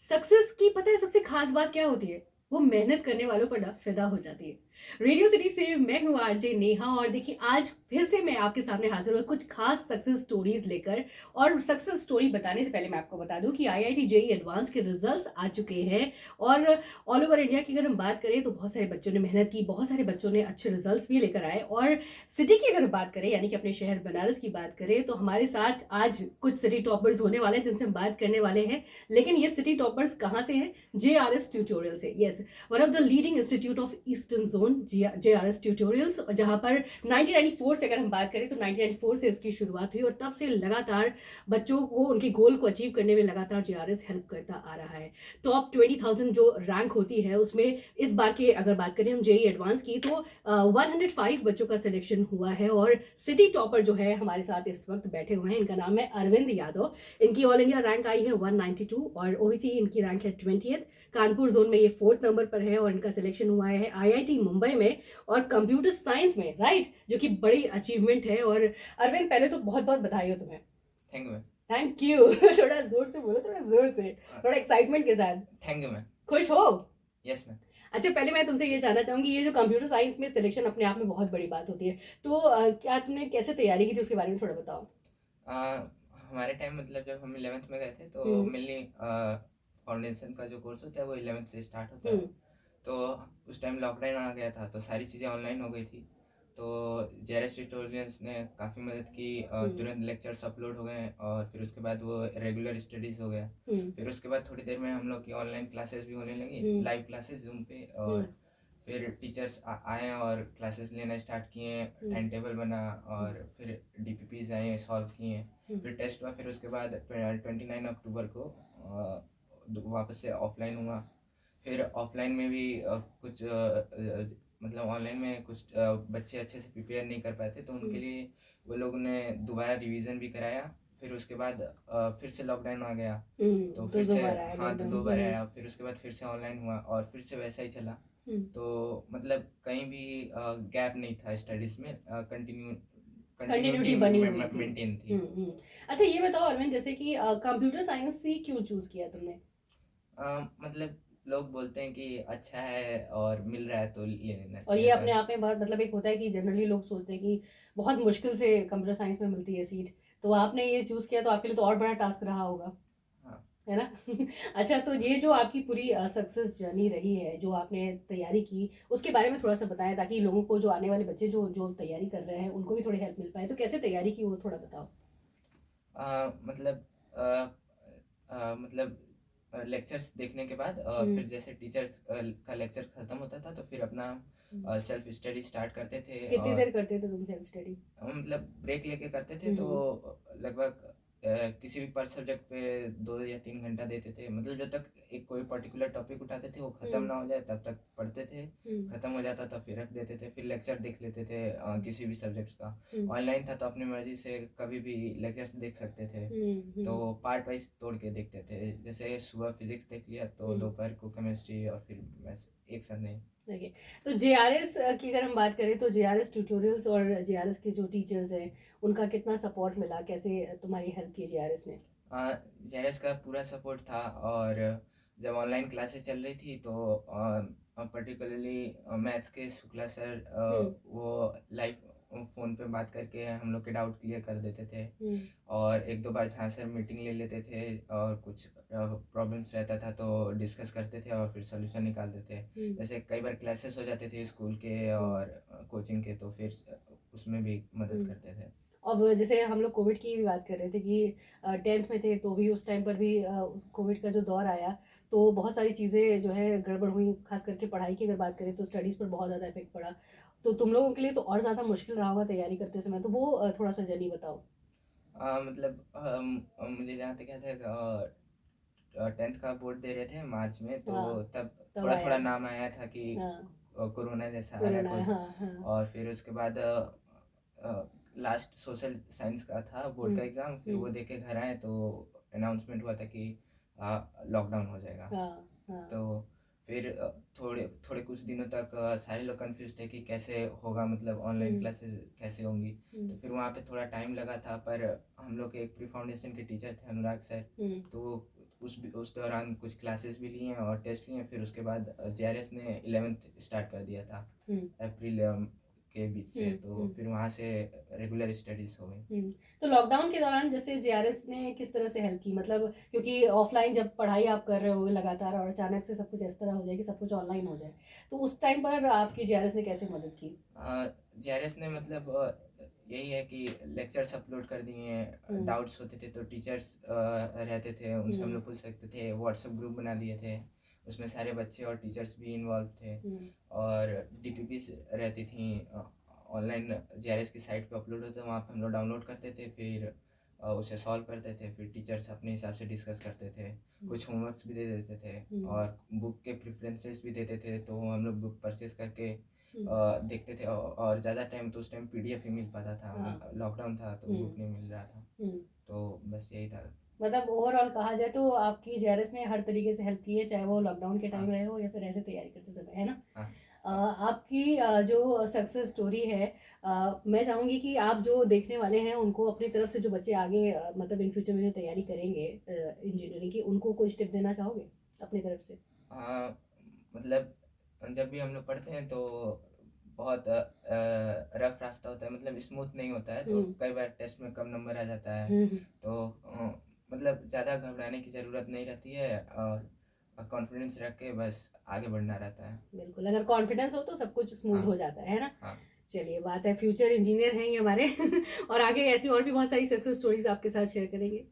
Success की पता है सबसे खास बात क्या होती है? वो मेहनत करने वालों पर ना फिदा हो जाती है। रेडियो सिटी से मैं हूँ आरजे नेहा और देखिए आज फिर से मैं आपके सामने हाजिर हूँ कुछ खास सक्सेस स्टोरीज लेकर। और सक्सेस स्टोरी बताने से पहले मैं आपको बता दूं कि आईआईटी जेईई एडवांस के रिजल्ट्स आ चुके हैं। और ऑल ओवर इंडिया की अगर हम बात करें तो बहुत सारे बच्चों ने मेहनत की, बहुत सारे बच्चों ने अच्छे रिजल्ट्स भी लेकर आए। और सिटी की अगर बात करें यानी कि अपने शहर बनारस की बात करें तो हमारे साथ आज कुछ सिटी टॉपर्स होने वाले हैं जिनसे हम बात करने वाले हैं। लेकिन ये सिटी टॉपर्स कहाँ से हैं? जेआरएस ट्यूटोरियल से। Yes, one of the leading institute of eastern zone JRS tutorials, जहां पर 1994 से अगर हम बात करें तो 1994 से इसकी शुरुआत हुई और तब से लगातार बच्चों को उनके गोल को अचीव करने में लगातार जेआरएस हेल्प करता आ रहा है। टॉप 20,000 जो रैंक होती है उसमें इस बार की अगर बात करें हम जेईई एडवांस की तो 105 बच्चों का सिलेक्शन हुआ है। और सिटी टॉपर जो है हमारे साथ इस वक्त बैठे हुए हैं, इनका नाम है अरविंद यादव। इनकी ऑल इंडिया रैंक आई है 192 और ओबीसी इनकी रैंक है 20th। कानपुर जोन में ये 4th नंबर पर है और इनका सिलेक्शन हुआ है आईआईटी मुंबई में और कंप्यूटर साइंस में, राइट, जो कि बड़ी अचीवमेंट है। और अरविंद पहले तो बहुत बहुत बधाई हो तुम्हें। Thank you ma'am. Thank you. थोड़ा जोर से बोलो, थोड़ा जोर से, थोड़ा एक्साइटमेंट के साथ। Thank you ma'am. खुश हो? Yes ma'am. अच्छा, पहले मैं तुमसे ये जानना चाहूंगी, ये जो कंप्यूटर साइंस में सिलेक्शन अपने आप में बहुत बड़ी बात होती है, तो क्या तुमने कैसे तैयारी की थी उसके बारे में थोड़ा बताओ। हमारे टाइम मतलब जब हम 11th में गए थे तो हम्म। मेनली फाउंडेशन का जो कोर्स होता है वो 11th से स्टार्ट होता है। हम्म। तो उस टाइम लॉकडाउन आ गया था तो सारी चीज़ें ऑनलाइन हो गई थी। तो जेआरएस ट्यूटोरियल्स ने काफ़ी मदद की। हम्म। तुरंत लेक्चर्स अपलोड हो गए और फिर उसके बाद वो रेगुलर स्टडीज़ हो गया। हम्म। फिर उसके बाद थोड़ी देर में हम लोग की ऑनलाइन क्लासेस भी होने लगी, हम्म। लाइव क्लासेस जूम पे। हम्म। और फिर टीचर्स आए और क्लासेस लेना स्टार्ट किए, हम्म। टाइम टेबल बना हम्म। और फिर डीपीपीज आए, सॉल्व किए। हम्म। फिर टेस्ट हुआ, फिर उसके बाद 29 अक्टूबर को वापस से ऑफलाइन हुआ। फिर ऑफलाइन में भी मतलब ऑनलाइन में कुछ बच्चे अच्छे से प्रिपेयर नहीं कर पाए थे तो उनके लिए वो लोग ने दोबारा रिवीजन भी कराया। फिर उसके बाद फिर से लॉकडाउन आ गया तो तो फिर दो से, बार आया हाँ, तो लॉकडाउन। 2 बार आया। फिर उसके बाद फिर से ऑनलाइन हुआ और फिर से वैसा ही चला। तो मतलब कहीं भी गैप नहीं था स्टडीज़ में, कंटिन्यूटी कंटिन्यूटी बनी हुई थी। मेंटेन थी। अच्छा, ये बताओ अरविंद, जैसे कि कंप्यूटर साइंस ही क्यों चूज किया तुमने? मतलब लोग बोलते हैं कि अच्छा है और मिल रहा है तो ले लेना और ये चाहिए अपने पर। आप में बहुत, मतलब एक होता है कि जनरली लोग सोचते हैं कि बहुत मुश्किल से कंप्यूटर साइंस में मिलती है सीट, तो आपने ये चूज किया तो आपके लिए तो और बड़ा टास्क रहा होगा, हाँ। है ना? अच्छा, तो ये जो आपकी पूरी सक्सेस जर्नी रही है, जो आपने तैयारी की, उसके बारे में थोड़ा सा बताएं ताकि लोगों को, जो आने वाले बच्चे जो जो तैयारी कर रहे हैं, उनको भी थोड़ी हेल्प मिल पाए। तो कैसे तैयारी की वो थोड़ा बताओ। मतलब मतलब लेक्चर्स देखने के बाद हम्म। फिर जैसे टीचर्स का लेक्चर ख़त्म होता था तो फिर अपना सेल्फ स्टडी स्टार्ट करते थे। कितनी और देर करते थे तुम सेल्फ स्टडी? मतलब ब्रेक लेके करते थे तो हम्म। लगभग किसी भी पर सब्जेक्ट पे 2 या 3 घंटा देते थे। मतलब जब तक एक कोई पर्टिकुलर टॉपिक उठाते थे वो ख़त्म हम्म। ना हो जाए तब तक पढ़ते थे। हम्म। ख़त्म हो जाता तो फिर रख देते थे, फिर लेक्चर देख लेते थे किसी भी सब्जेक्ट्स का। हम्म। ऑनलाइन था तो अपनी मर्ज़ी से कभी भी लेक्चर्स देख सकते थे। हम्म। तो पार्ट वाइज तोड़ के देखते थे, जैसे सुबह फिजिक्स देख लिया तो हम्म। दोपहर को केमिस्ट्री और फिर मैथ्स एक साथ नहीं। देखिए, तो जेआरएस की अगर हम बात करें तो जेआरएस ट्यूटोरियल्स और जेआरएस के जो टीचर्स हैं उनका कितना सपोर्ट मिला, कैसे तुम्हारी हेल्प की जेआरएस ने? जेरस का पूरा सपोर्ट था। और जब ऑनलाइन क्लासेस चल रही थी तो पर्टिकुलरली मैथ्स के शुक्ला सर हम्म। वो लाइव फ़ोन पे बात करके हम लोग के डाउट क्लियर कर देते थे। हम्म। और एक दो बार जहाँ सर मीटिंग ले लेते थे और कुछ प्रॉब्लम्स रहता था तो डिस्कस करते थे और फिर सोल्यूशन निकालते थे। हम्म। जैसे कई बार क्लासेस हो जाते थे स्कूल के हम्म। और कोचिंग के तो फिर उसमें भी मदद हम्म। करते थे। अब जैसे हम लोग कोविड की भी बात कर रहे थे कि 10th में थे तो भी उस टाइम पर भी कोविड का जो दौर आया तो बहुत सारी चीज़ें जो है गड़बड़ हुई, खास करके पढ़ाई की अगर बात करें तो स्टडीज़ पर बहुत ज़्यादा इफेक्ट पड़ा। तो तुम लोगों के लिए तो और ज़्यादा मुश्किल रहा होगा तैयारी करते समय, तो वो थोड़ा सा जर्नी बताओ। मतलब मुझे जहाँ तक याद है 10th का बोर्ड दे रहे थे मार्च में तो हाँ, तब तब थोड़ा आया थोड़ा था। नाम आया था कि हाँ, कोरोना जैसा आ रहा है कोरोना, कुछ। हाँ हाँ। और फिर उसके बाद लास्ट सोशल साइंस का था बोर्ड हम्म। का एग्ज़ाम, फिर हम्म। वो दे के घर आए तो अनाउंसमेंट हुआ था कि लॉकडाउन हो जाएगा। हाँ हाँ। तो फिर थोड़े थोड़े कुछ दिनों तक सारे लोग कंफ्यूज थे कि कैसे होगा, मतलब ऑनलाइन हम्म। क्लासेस कैसे होंगी। हम्म। तो फिर वहाँ पे थोड़ा टाइम लगा था पर हम लोग के एक प्री फाउंडेशन के टीचर थे अनुराग सर। हम्म। तो वो उस दौरान कुछ क्लासेस भी लिए हैं और टेस्ट लिए हैं। फिर उसके बाद JRS ने 11th स्टार्ट कर दिया था अप्रैल के बीच से, तो फिर वहाँ से रेगुलर स्टडीज हो गई। तो लॉकडाउन के दौरान जैसे JRS ने किस तरह से हेल्प की, मतलब क्योंकि ऑफलाइन जब पढ़ाई आप कर रहे हो लगातार और अचानक से सब कुछ इस तरह हो जाए कि सब कुछ ऑनलाइन हो जाए, तो उस टाइम पर आपकी JRS ने कैसे मदद की? JRS ने मतलब यही है कि लेक्चर्स अपलोड कर दिए हैं, डाउट्स होते थे तो टीचर्स रहते थे, उनसे हम लोग पूछ सकते थे। व्हाट्सएप ग्रुप बना दिए थे, उसमें सारे बच्चे और टीचर्स भी इन्वॉल्व थे। और DPP रहती थी ऑनलाइन, JRS की साइट पे अपलोड होते, वहाँ पे हम लोग डाउनलोड करते थे, फिर उसे सॉल्व करते थे। फिर टीचर्स अपने हिसाब से डिस्कस करते थे, कुछ होमवर्क्स भी दे देते थे और बुक के प्रेफरेंसेस भी देते थे, तो हम लोग बुक परचेज करके देखते थे। और ज़्यादा टाइम तो उस टाइम PDF ही मिल पाता था, लॉकडाउन था तो बुक नहीं मिल रहा था, तो बस यही था। मतलब ओवरऑल कहा जाए तो आपकी JRS ने हर तरीके से हेल्प की है, चाहे वो लॉकडाउन के टाइम रहे हो या फिर ऐसे तैयारी करते समय, है ना? आपकी जो सक्सेस स्टोरी है, मैं चाहूँगी कि आप जो देखने वाले हैं उनको अपनी तरफ से, जो बच्चे आगे मतलब इन फ्यूचर में जो तैयारी करेंगे इंजीनियरिंग की, उनको कुछ टिप देना चाहोगे अपनी तरफ से? मतलब जब भी हम लोग पढ़ते हैं तो बहुत रफ रास्ता होता है, मतलब स्मूथ नहीं होता है, तो कई बार टेस्ट में कम नंबर आ जाता है। तो मतलब ज़्यादा घबराने की ज़रूरत नहीं रहती है और कॉन्फिडेंस रख के बस आगे बढ़ना रहता है। बिल्कुल, अगर कॉन्फिडेंस हो तो सब कुछ स्मूथ हो जाता है ना? हाँ। चलिए, बात है फ्यूचर इंजीनियर हैं ये हमारे और आगे ऐसी और भी बहुत सारी सक्सेस स्टोरीज आपके साथ शेयर करेंगे।